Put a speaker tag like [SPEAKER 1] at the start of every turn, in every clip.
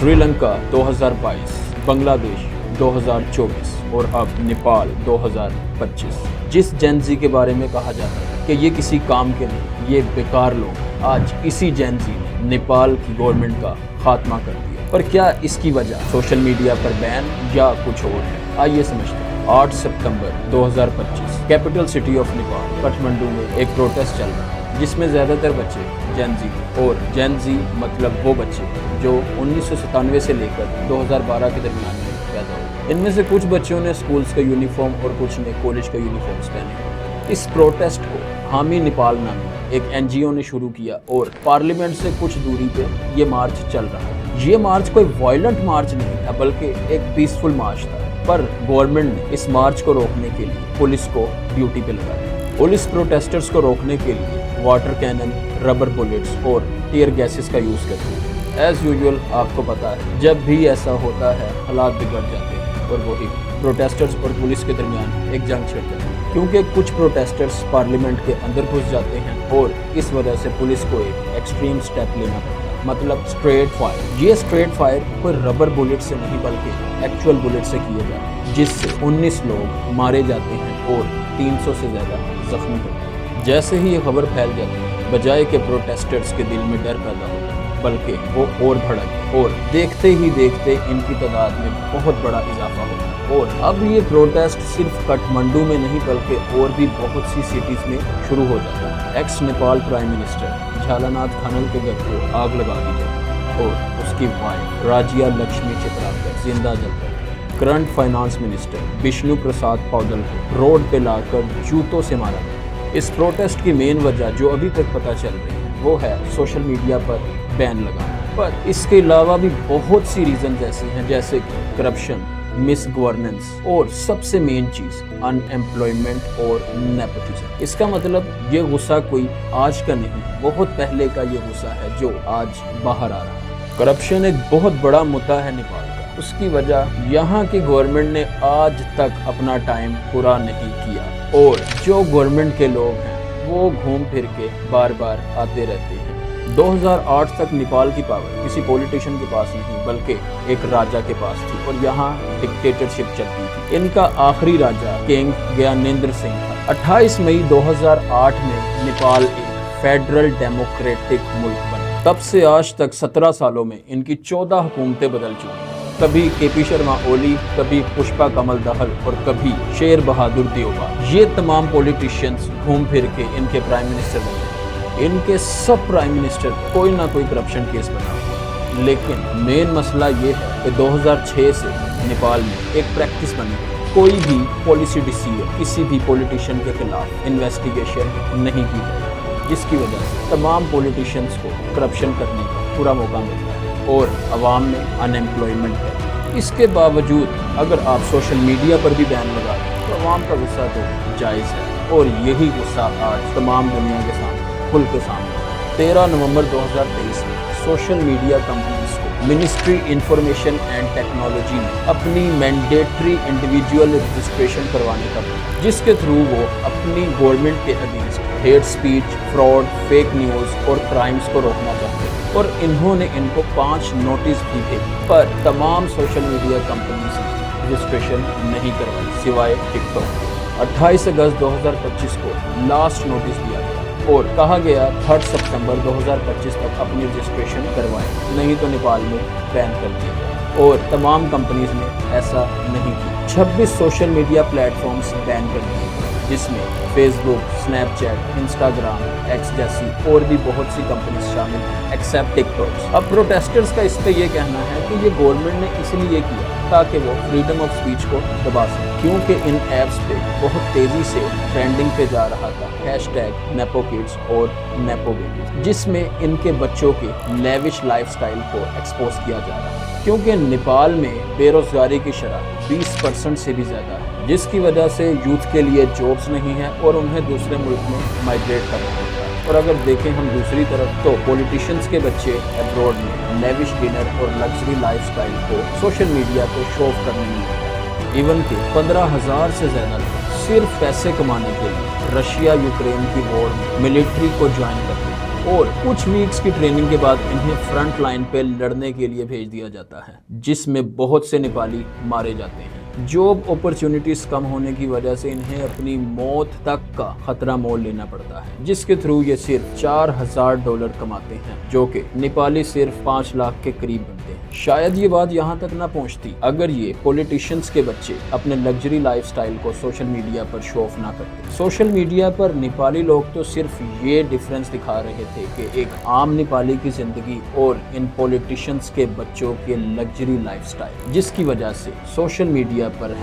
[SPEAKER 1] श्रीलंका 2022, बांग्लादेश 2024 और अब नेपाल 2025। जिस जेनजी के बारे में कहा जाता है कि ये किसी काम के नहीं, ये बेकार लोग, आज इसी जेनजी ने नेपाल की गवर्नमेंट का खात्मा कर दिया। पर क्या इसकी वजह सोशल मीडिया पर बैन या कुछ और है? आइए समझते हैं। 8 सितंबर 2025 capital city of Nepal Kathmandu में एक प्रोटेस्ट चल रहा है जिसमें ज़्यादातर बच्चे जेनजी और जेनजी मतलब वो बच्चे जो 1997 से लेकर 2012 के दरमियान में पैदा हुए। इनमें से कुछ बच्चों ने स्कूल्स का यूनिफॉर्म और कुछ ने कॉलेज का यूनिफॉर्म्स पहने। इस प्रोटेस्ट को हामी नेपाल नामी एक NGO ने शुरू किया और पार्लियामेंट से कुछ दूरी पे ये मार्च चल रहा है। ये मार्च कोई वायलेंट मार्च नहीं था बल्कि एक पीसफुल मार्च था, पर गवर्नमेंट ने इस मार्च को रोकने के लिए पुलिस को ड्यूटी पे लगाया। पुलिस प्रोटेस्टर्स को रोकने के लिए वाटर कैनन, रबर बुलेट्स और टीयर गैसेस का यूज़ करती है। एज यूजुअल आपको पता है जब भी ऐसा होता है हालात बिगड़ जाते हैं और वही प्रोटेस्टर्स और पुलिस के दरमियान एक जंग छिड़ जाती है, क्योंकि कुछ प्रोटेस्टर्स पार्लियामेंट के अंदर घुस जाते हैं और इस वजह से पुलिस को एक एक्सट्रीम स्टेप लेना पड़ता है, मतलब स्ट्रेट फायर। ये स्ट्रेट फायर कोई रबर बुलेट से नहीं बल्कि एक्चुअल बुलेट से किया जाता है, जिससे 19 लोग मारे जाते हैं और 300 से ज़्यादा जख्मी होते हैं। जैसे ही ये खबर फैल जाती है, बजाय के प्रोटेस्टर्स के दिल में डर पैदा होता है, बल्कि वो और भड़क और देखते ही देखते इनकी तादाद में बहुत बड़ा इजाफा होता है। और अब ये प्रोटेस्ट सिर्फ काठमांडू में नहीं बल्कि और भी बहुत सी सिटीज़ में शुरू हो जाता है। Ex Nepal prime minister Jhalanath Khanal के घर को आग लगा दी जाती और उसकी वाइफ राजिया लक्ष्मी चित्राकर जिंदा जलकर। करंट फाइनेंस मिनिस्टर विष्णु प्रसाद पौडल को रोड पे लाकर जूतों से मारा गया। इस प्रोटेस्ट की मेन वजह जो अभी तक पता चल रही है वो है सोशल मीडिया पर बैन लगाना, पर इसके अलावा भी बहुत सी रीजन ऐसी हैं जैसे कि करप्शन, मिस गवर्नेंस और सबसे मेन चीज अनएम्प्लॉयमेंट और नेपोटिज्म। इसका मतलब ये गुस्सा कोई आज का नहीं, बहुत पहले का ये गुस्सा है जो आज बाहर आ रहा है। करप्शन एक बहुत बड़ा मुद्दा है नेपाल का। उसकी वजह यहाँ की गवर्नमेंट ने आज तक अपना टाइम पूरा नहीं किया और जो गवर्नमेंट के लोग हैं वो घूम फिर के बार बार आते रहते हैं। 2008 तक नेपाल की पावर किसी पॉलिटिशियन के पास नहीं बल्कि एक राजा के पास थी और यहाँ डिक्टेटरशिप चलती थी। इनका आखिरी राजा किंग ज्ञानेंद्र सिंह था। 28 मई 2008 में नेपाल एक फेडरल डेमोक्रेटिक मुल्क बना। तब से आज तक 17 सालों में इनकी 14 हुकूमतें बदल चुकी हैं। कभी KP शर्मा ओली, कभी पुष्पा कमल दहल और कभी शेर बहादुर देवबा। ये तमाम पॉलिटिशियंस घूम फिर के इनके प्राइम मिनिस्टर बने। इनके सब प्राइम मिनिस्टर कोई ना कोई करप्शन केस बना हुआ। लेकिन मेन मसला ये है कि 2006 से नेपाल में एक प्रैक्टिस बनी है, कोई भी पॉलिसी डिसीजन किसी भी पॉलिटिशियन के खिलाफ इन्वेस्टिगेशन नहीं की जाती, जिसकी वजह से तमाम पॉलिटिशियंस को करप्शन करने का पूरा मौका मिलता है और अवाम में अनएम्प्लॉयमेंट है। इसके बावजूद अगर आप सोशल मीडिया पर भी बैन लगा दें तो अवाम का गुस्सा तो जायज़ है और यही गुस्सा आज तमाम दुनिया के सामने खुल के सामने। 13 नवंबर 2023 में सोशल मीडिया कंपनीज को मिनिस्ट्री इंफॉर्मेशन एंड टेक्नोलॉजी ने अपनी मैंडेटरी इंडिविजुअल रजिस्ट्रेशन करवाने का बोला, जिसके थ्रू वो अपनी गवर्नमेंट के against hate speech, fraud, fake news और क्राइम्स को रोकना चाहते हैं। और इन्होंने इनको 5 नोटिस भी भेजे, पर तमाम सोशल मीडिया कंपनीज ने रजिस्ट्रेशन नहीं करवाई सिवाय टिकटॉक। 28 अगस्त 2025 को लास्ट नोटिस दिया गया और कहा गया 3 सितंबर 2025 तक अपनी रजिस्ट्रेशन करवाएं, नहीं तो नेपाल में बैन कर दिया गया। और तमाम कंपनीज ने ऐसा नहीं किया। 26 सोशल मीडिया प्लेटफॉर्म्स बैन कर दिए, जिसमें फेसबुक, स्नैपचैट, इंस्टाग्राम, एक्स जैसी और भी बहुत सी कंपनीज शामिल हैं एक्सेप्ट टिकटॉक। अब प्रोटेस्टर्स का इस पे ये कहना है कि ये गवर्नमेंट ने इसलिए किया ताकि वो फ्रीडम ऑफ स्पीच को दबा सके, क्योंकि इन ऐप्स पे बहुत तेज़ी से ट्रेंडिंग पे जा रहा था हैशटैग नेपो किड्स और नेपो बेबीज, जिसमें इनके बच्चों के लेविश लाइफस्टाइल को एक्सपोज किया जा रहा है। क्योंकि नेपाल में बेरोजगारी की शरह 20% से भी ज़्यादा है, जिसकी वजह से यूथ के लिए जॉब्स नहीं है और उन्हें दूसरे मुल्क में माइग्रेट करना होता है। और अगर देखें हम दूसरी तरफ तो पॉलिटिशियंस के बच्चे अब्रॉड में लेविश डिनर और लग्जरी लाइफस्टाइल को सोशल मीडिया पे शो ऑफ करने में इवन के 15,000 से ज़्यादा लोग सिर्फ पैसे कमाने के लिए रशिया यूक्रेन की वॉर में मिलिट्री को ज्वाइन करते हैं। और कुछ वीक्स की ट्रेनिंग के बाद इन्हें फ्रंट लाइन पे लड़ने के लिए भेज दिया जाता है, जिसमें बहुत से नेपाली मारे जाते हैं। जॉब अपॉर्चुनिटीज कम होने की वजह से इन्हें अपनी मौत तक का खतरा मोल लेना पड़ता है, जिसके थ्रू ये सिर्फ $4000 कमाते हैं, जो कि नेपाली सिर्फ 5 लाख के करीब बनते हैं। शायद ये बात यहाँ तक ना पहुँचती अगर ये पॉलिटिशियंस के बच्चे अपने लग्जरी लाइफस्टाइल को सोशल मीडिया पर शो ऑफ ना करते। सोशल मीडिया पर नेपाली लोग तो सिर्फ ये डिफरेंस दिखा रहे थे कि एक आम नेपाली की जिंदगी और इन पॉलिटिशियंस के बच्चों के लग्जरी लाइफस्टाइल, जिसकी वजह से सोशल मीडिया पर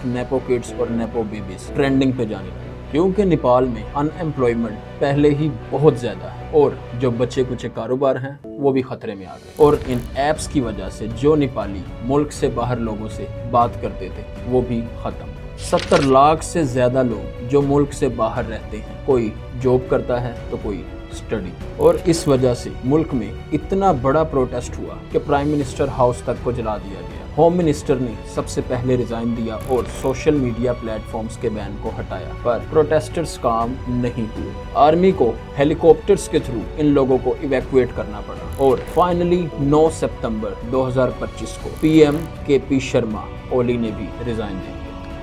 [SPEAKER 1] #NepoKids और NepoBabies ट्रेंडिंग पे जाने लगे, क्योंकि नेपाल में अनएम्प्लॉयमेंट पहले ही बहुत ज्यादा है और जो बच्चे कुछ कारोबार हैं वो भी खतरे में आ गए। और इन ऐप्स की वजह से जो नेपाली मुल्क से बाहर लोगों से बात करते थे वो भी खत्म। 70 लाख से ज्यादा लोग जो मुल्क से बाहर रहते हैं, कोई जॉब करता है तो कोई स्टडी, और इस वजह से मुल्क में इतना बड़ा प्रोटेस्ट हुआ कि प्राइम मिनिस्टर हाउस तक को जला दिया गया। होम मिनिस्टर ने सबसे पहले रिजाइन दिया और सोशल मीडिया प्लेटफॉर्म्स के बैन को हटाया, पर प्रोटेस्टर्स काम नहीं हुए। आर्मी को हेलीकॉप्टर्स के थ्रू इन लोगों को इवैक्यूएट करना पड़ा और फाइनली 9 सितंबर 2025 को PM KP शर्मा ओली ने भी रिजाइन दिया।